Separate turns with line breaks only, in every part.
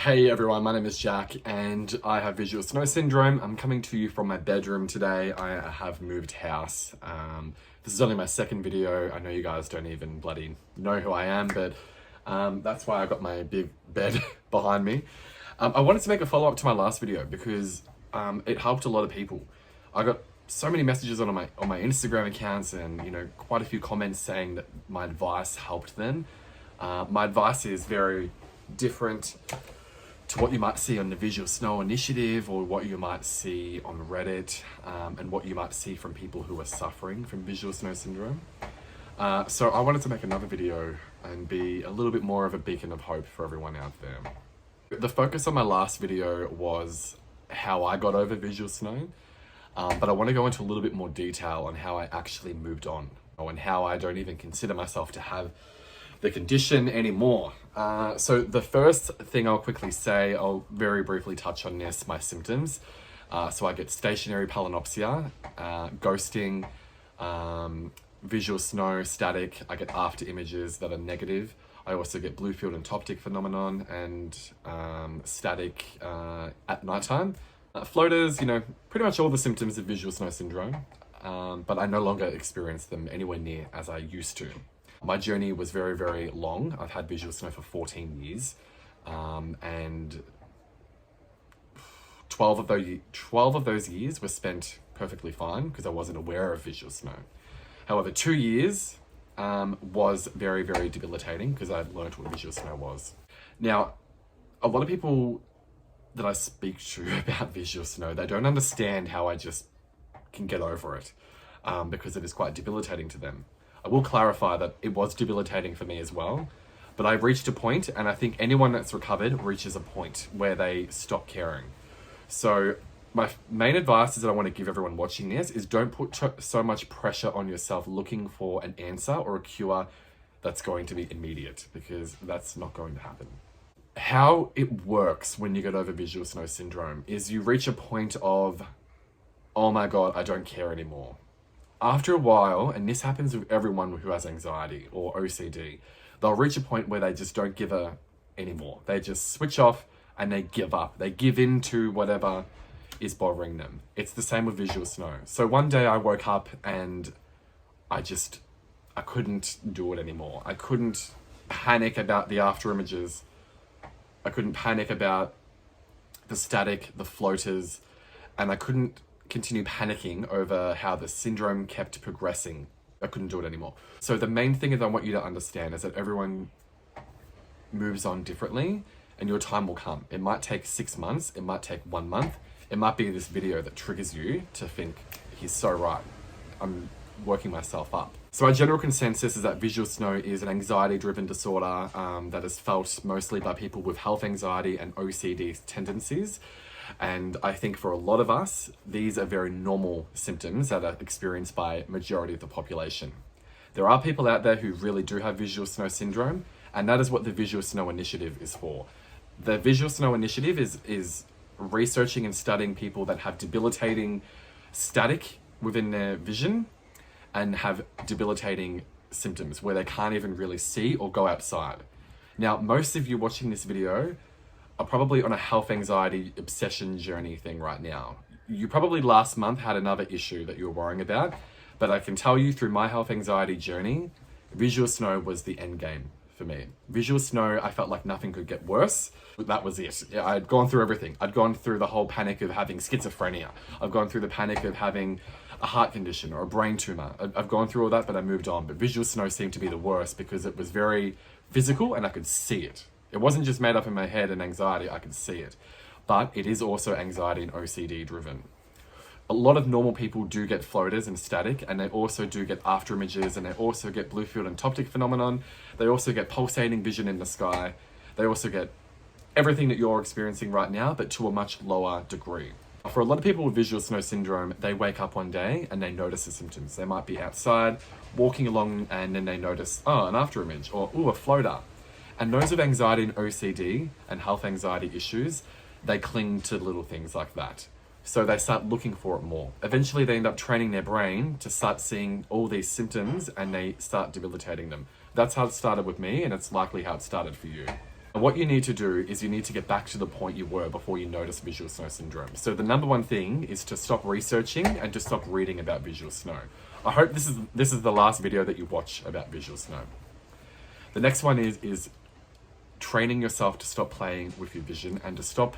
Hey everyone, my name is Jack and I have visual snow syndrome. I'm coming to you from my bedroom today. I have moved house. This is only my second video. I know you guys don't even bloody know who I am, but that's why I got my big bed behind me. I wanted to make a follow-up to my last video because it helped a lot of people. I got so many messages on my Instagram accounts and quite a few comments saying that my advice helped them. My advice is very different to what you might see on the Visual Snow Initiative or what you might see on Reddit and what you might see from people who are suffering from visual snow syndrome. So I wanted to make another video and be a little bit more of a beacon of hope for everyone out there. The focus on my last video was how I got over visual snow, but I want to go into a little bit more detail on how I actually moved on and how I don't even consider myself to have the condition anymore. So the first thing I'll quickly say, I'll very briefly touch on this, my symptoms. So I get stationary palinopsia, ghosting, visual snow, static. I get after images that are negative. I also get blue field and toptic phenomenon and static at nighttime. Floaters, pretty much all the symptoms of visual snow syndrome, but I no longer experience them anywhere near as I used to. My journey was very, very long. I've had visual snow for 14 years, and 12 of those years were spent perfectly fine because I wasn't aware of visual snow. However, 2 years was very, very debilitating because I learned what visual snow was. Now, a lot of people that I speak to about visual snow, they don't understand how I just can get over it because it is quite debilitating to them. I will clarify that it was debilitating for me as well, but I reached a point, and I think anyone that's recovered reaches a point where they stop caring. So my main advice is that I want to give everyone watching this is don't put so much pressure on yourself looking for an answer or a cure that's going to be immediate, because that's not going to happen. How it works when you get over visual snow syndrome is you reach a point of, oh my God, I don't care anymore. After a while, and this happens with everyone who has anxiety or OCD, they'll reach a point where they just don't give a anymore. They just switch off and they give up. They give in to whatever is bothering them. It's the same with visual snow. So one day I woke up and I couldn't do it anymore. I couldn't panic about the after images. I couldn't panic about the static, the floaters, and I couldn't continue panicking over how the syndrome kept progressing. I couldn't do it anymore. So the main thing that I want you to understand is that everyone moves on differently and your time will come. It might take 6 months, it might take 1 month, it might be this video that triggers you to think, he's so right, I'm working myself up. So our general consensus is that visual snow is an anxiety-driven disorder that is felt mostly by people with health anxiety and OCD tendencies. And I think for a lot of us, these are very normal symptoms that are experienced by majority of the population. There are people out there who really do have visual snow syndrome, and that is what the Visual Snow Initiative is for. The Visual Snow Initiative is researching and studying people that have debilitating static within their vision and have debilitating symptoms where they can't even really see or go outside. Now, most of you watching this video are probably on a health anxiety obsession journey thing right now. You probably last month had another issue that you were worrying about, but I can tell you through my health anxiety journey, visual snow was the end game for me. Visual snow, I felt like nothing could get worse. That was it. I'd gone through everything. I'd gone through the whole panic of having schizophrenia. I've gone through the panic of having a heart condition or a brain tumor. I've gone through all that, but I moved on. But visual snow seemed to be the worst because it was very physical and I could see it. It wasn't just made up in my head and anxiety, I could see it. But it is also anxiety and OCD driven. A lot of normal people do get floaters and static, and they also do get after images, and they also get blue field and toptic phenomenon. They also get pulsating vision in the sky. They also get everything that you're experiencing right now, but to a much lower degree. For a lot of people with visual snow syndrome, they wake up one day and they notice the symptoms. They might be outside, walking along, and then they notice, oh, an after image, or ooh, a floater. And those with anxiety and OCD and health anxiety issues, they cling to little things like that. So they start looking for it more. Eventually they end up training their brain to start seeing all these symptoms and they start debilitating them. That's how it started with me, and it's likely how it started for you. And what you need to do is you need to get back to the point you were before you notice visual snow syndrome. So the number one thing is to stop researching and to stop reading about visual snow. I hope this is the last video that you watch about visual snow. The next one is training yourself to stop playing with your vision and to stop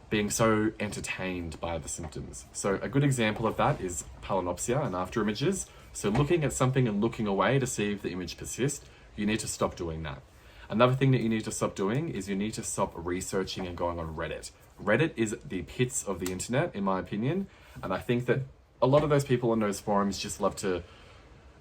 being so entertained by the symptoms. So a good example of that is palinopsia and after images. So looking at something and looking away to see if the image persists, you need to stop doing that. Another thing that you need to stop doing is you need to stop researching and going on Reddit. Reddit is the pits of the internet, in my opinion. And I think that a lot of those people on those forums just love to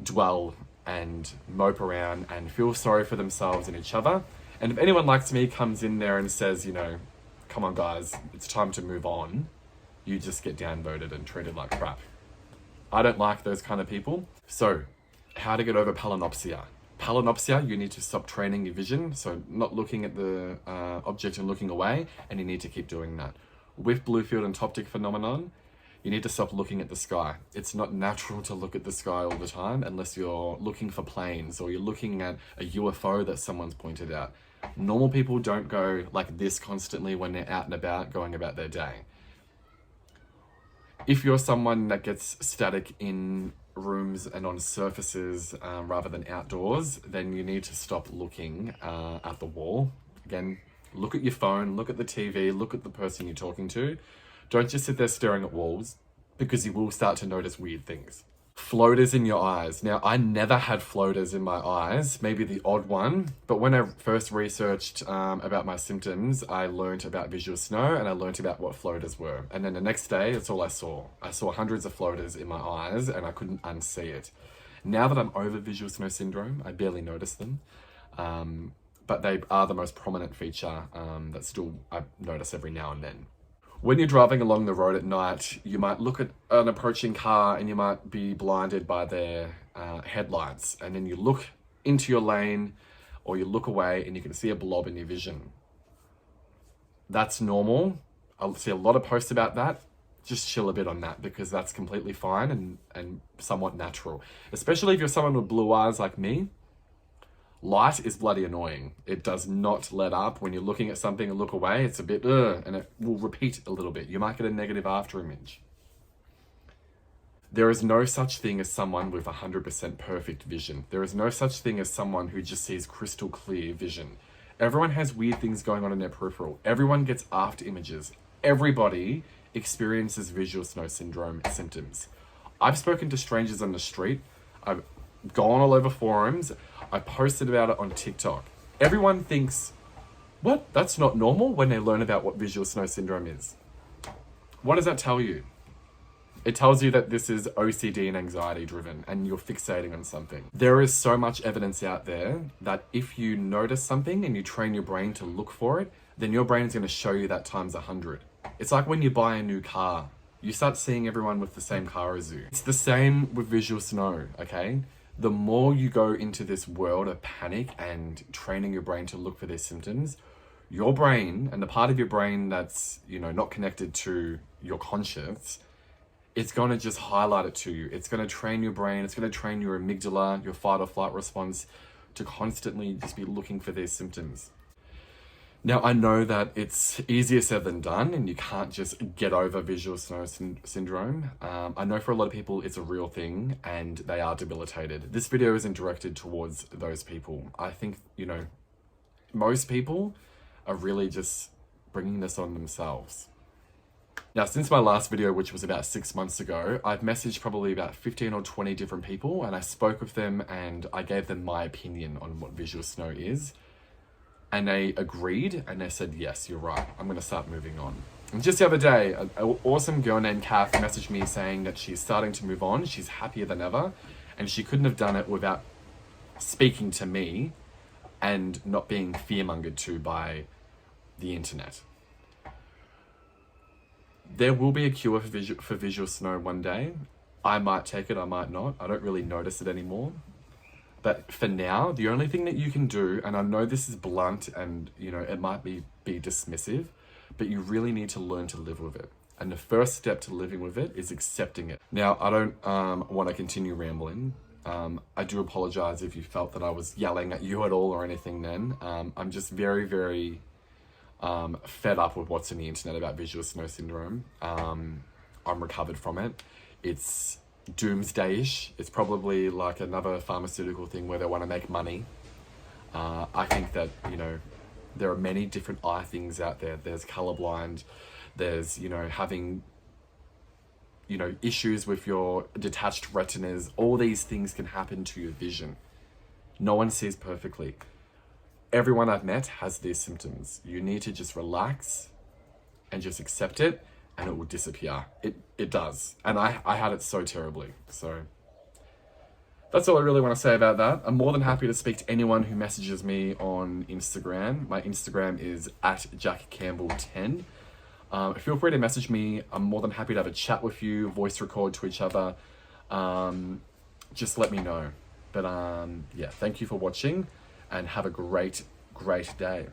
dwell and mope around and feel sorry for themselves and each other. And if anyone like me comes in there and says, you know, come on guys, it's time to move on, you just get downvoted and treated like crap. I don't like those kind of people. So, how to get over palinopsia. Palinopsia, you need to stop training your vision, so not looking at the object and looking away, and you need to keep doing that. With blue field and toptic phenomenon, you need to stop looking at the sky. It's not natural to look at the sky all the time unless you're looking for planes or you're looking at a UFO that someone's pointed out. Normal people don't go like this constantly when they're out and about, going about their day. If you're someone that gets static in rooms and on surfaces rather than outdoors, then you need to stop looking at the wall. Again, look at your phone, look at the TV, look at the person you're talking to. Don't just sit there staring at walls, because you will start to notice weird things. Floaters in your eyes. Now, I never had floaters in my eyes, maybe the odd one, but when I first researched about my symptoms, I learned about visual snow and I learned about what floaters were. And then the next day, that's all I saw. I saw hundreds of floaters in my eyes and I couldn't unsee it. Now that I'm over visual snow syndrome, I barely notice them, but they are the most prominent feature that still I notice every now and then. When you're driving along the road at night, you might look at an approaching car and you might be blinded by their headlights. And then you look into your lane or you look away and you can see a blob in your vision. That's normal. I'll see a lot of posts about that. Just chill a bit on that because that's completely fine and somewhat natural. Especially if you're someone with blue eyes like me. Light is bloody annoying. It does not let up. When you're looking at something and look away, it's a bit, and it will repeat a little bit. You might get a negative after image. There is no such thing as someone with 100% perfect vision. There is no such thing as someone who just sees crystal clear vision. Everyone has weird things going on in their peripheral. Everyone gets after images. Everybody experiences visual snow syndrome symptoms. I've spoken to strangers on the street. I've gone all over forums. I posted about it on TikTok. Everyone thinks, what? That's not normal when they learn about what visual snow syndrome is. What does that tell you? It tells you that this is OCD and anxiety driven and you're fixating on something. There is so much evidence out there that if you notice something and you train your brain to look for it, then your brain's going to show you that times 100. It's like when you buy a new car. You start seeing everyone with the same car as you. It's the same with visual snow, okay? The more you go into this world of panic and training your brain to look for these symptoms, your brain and the part of your brain that's, not connected to your conscious, it's going to just highlight it to you. It's going to train your brain. It's going to train your amygdala, your fight or flight response to constantly just be looking for these symptoms. Now, I know that it's easier said than done and you can't just get over visual snow syndrome. I know for a lot of people it's a real thing and they are debilitated. This video isn't directed towards those people. I think, most people are really just bringing this on themselves. Now, since my last video, which was about 6 months ago, I've messaged probably about 15 or 20 different people and I spoke with them and I gave them my opinion on what visual snow is. And they agreed and they said, yes, you're right. I'm going to start moving on. And just the other day, an awesome girl named Kath messaged me saying that she's starting to move on. She's happier than ever. And she couldn't have done it without speaking to me and not being fearmongered to by the internet. There will be a cure for visual snow one day. I might take it, I might not. I don't really notice it anymore. But for now, the only thing that you can do, and I know this is blunt and, it might be dismissive, but you really need to learn to live with it. And the first step to living with it is accepting it. Now, I don't want to continue rambling. I do apologize if you felt that I was yelling at you at all or anything then. I'm just very, very fed up with what's in the internet about visual snow syndrome. I'm recovered from it. It's doomsday-ish. It's probably like another pharmaceutical thing where they want to make money. I think that, you know, there are many different eye things out there. There's colorblind, there's, you know, having, you know, issues with your detached retinas. All these things can happen to your vision. No one sees perfectly. Everyone I've met has these symptoms. You need to just relax and just accept it, and it will disappear. It does. And I had it so terribly. So that's all I really want to say about that. I'm more than happy to speak to anyone who messages me on Instagram. My Instagram is @JackCampbell10. Feel free to message me. I'm more than happy to have a chat with you, voice record to each other. Just let me know. But yeah, thank you for watching and have a great, great day.